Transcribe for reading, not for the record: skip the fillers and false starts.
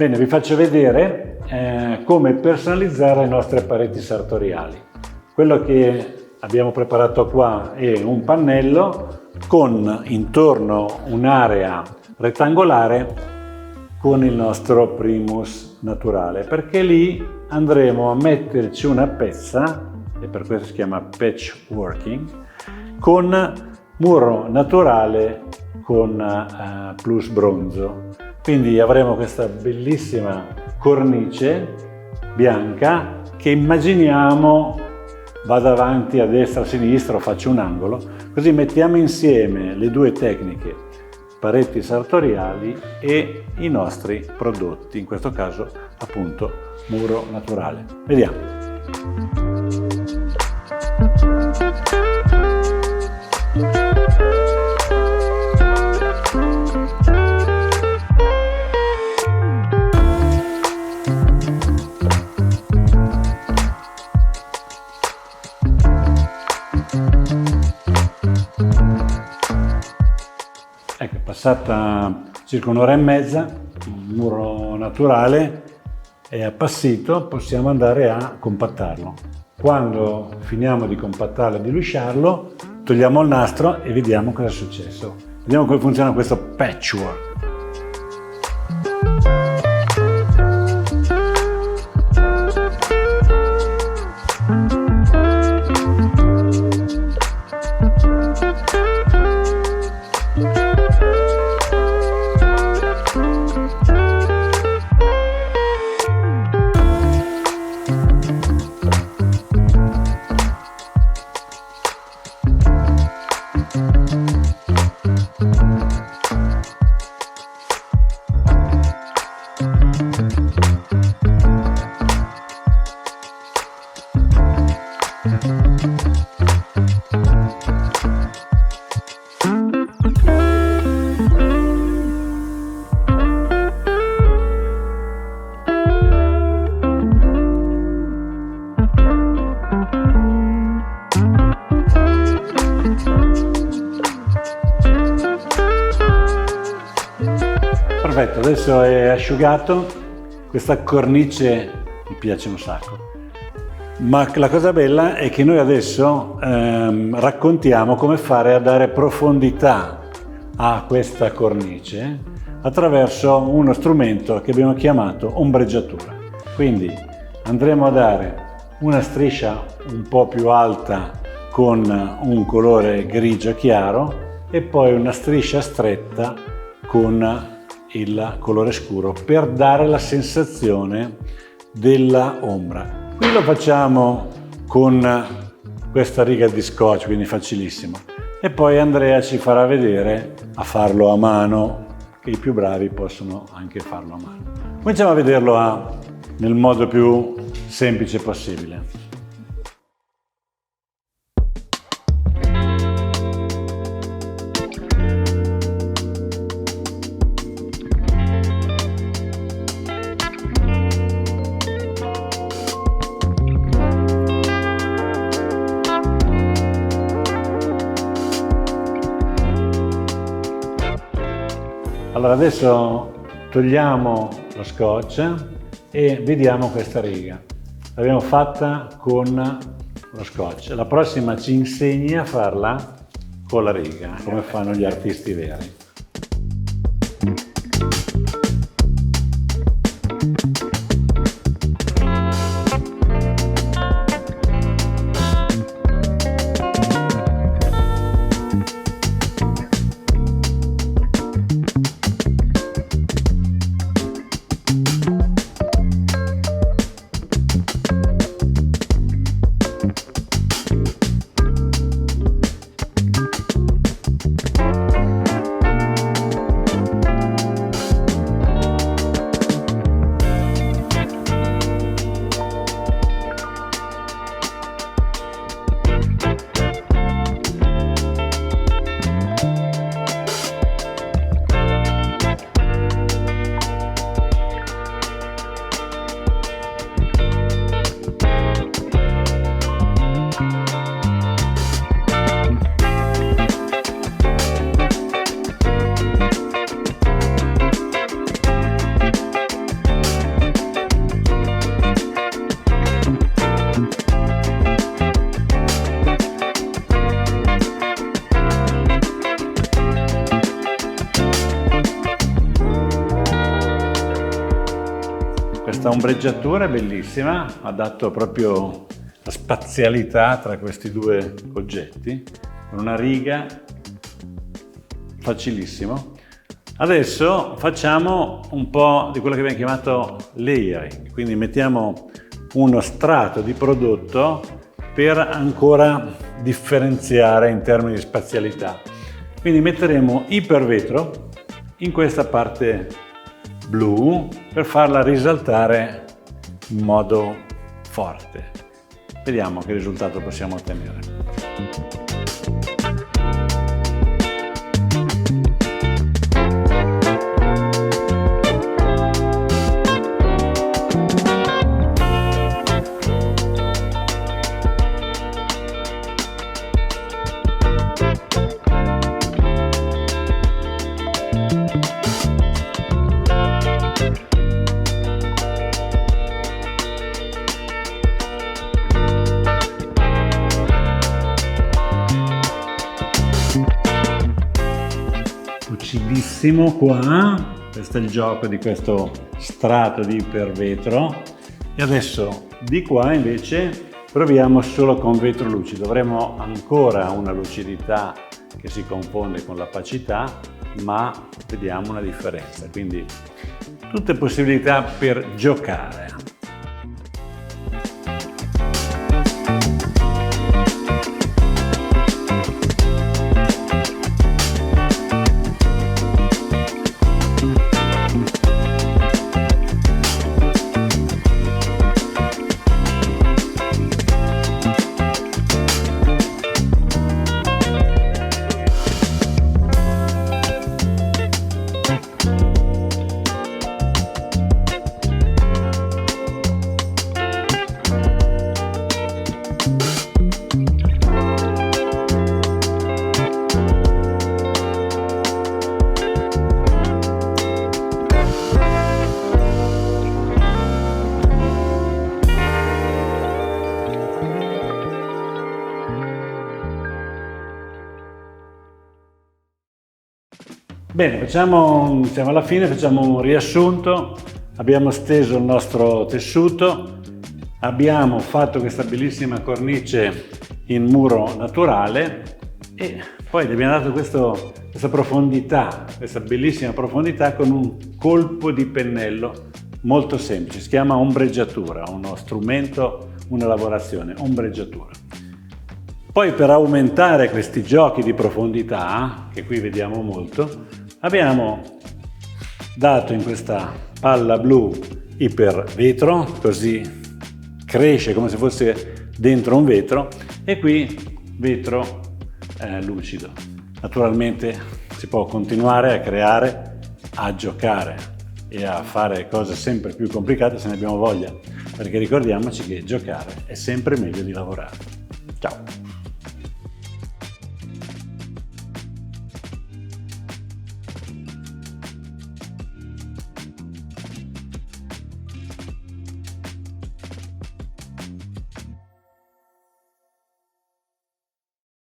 Bene, vi faccio vedere come personalizzare le nostre pareti sartoriali. Quello che abbiamo preparato qua è un pannello con intorno un'area rettangolare con il nostro primus naturale, perché lì andremo a metterci una pezza, e per questo si chiama patchworking, con muro naturale con plus bronzo. Quindi avremo questa bellissima cornice bianca che immaginiamo vada avanti a destra, a sinistra, o faccio un angolo, così mettiamo insieme le due tecniche, pareti sartoriali e i nostri prodotti, in questo caso appunto muro naturale. Vediamo. Ecco, è passata circa un'ora e mezza, il muro naturale è appassito, possiamo andare a compattarlo. Quando finiamo di compattarlo e di lisciarlo, togliamo il nastro e vediamo cosa è successo. Vediamo come funziona questo patchwork. Perfetto, adesso è asciugato, questa cornice mi piace un sacco, ma la cosa bella è che noi adesso raccontiamo come fare a dare profondità a questa cornice attraverso uno strumento che abbiamo chiamato ombreggiatura. Quindi andremo a dare una striscia un po' più alta con un colore grigio chiaro e poi una striscia stretta con il colore scuro per dare la sensazione della ombra. Qui lo facciamo con questa riga di scotch, quindi facilissimo, e poi Andrea ci farà vedere a farlo a mano, che i più bravi possono anche farlo a mano. Cominciamo a vederlo nel modo più semplice possibile. Allora adesso togliamo lo scotch e vediamo questa riga. L'abbiamo fatta con lo scotch. La prossima ci insegni a farla con la riga, come fanno gli artisti veri. questa ombreggiatura è bellissima, ha dato proprio la spazialità tra questi due oggetti, con una riga, facilissimo. Adesso facciamo un po' di quello che abbiamo chiamato layering, quindi mettiamo uno strato di prodotto per ancora differenziare in termini di spazialità. Quindi metteremo ipervetro in questa parte blu per farla risaltare in modo forte. Vediamo che risultato possiamo ottenere. Lucidissimo qua, questo è il gioco di questo strato di ipervetro, e adesso di qua invece proviamo solo con vetro lucido. Avremo ancora una lucidità che si confonde con l'opacità, ma vediamo una differenza, quindi tutte possibilità per giocare. Bene, siamo alla fine, facciamo un riassunto. Abbiamo steso il nostro tessuto, abbiamo fatto questa bellissima cornice in muro naturale e poi gli abbiamo dato questa profondità, questa bellissima profondità con un colpo di pennello molto semplice. Si chiama ombreggiatura, uno strumento, una lavorazione, ombreggiatura. Poi per aumentare questi giochi di profondità, che qui vediamo molto, abbiamo dato in questa palla blu ipervetro, così cresce come se fosse dentro un vetro, e qui vetro lucido. Naturalmente si può continuare a creare, a giocare e a fare cose sempre più complicate se ne abbiamo voglia, perché ricordiamoci che giocare è sempre meglio di lavorare. Ciao!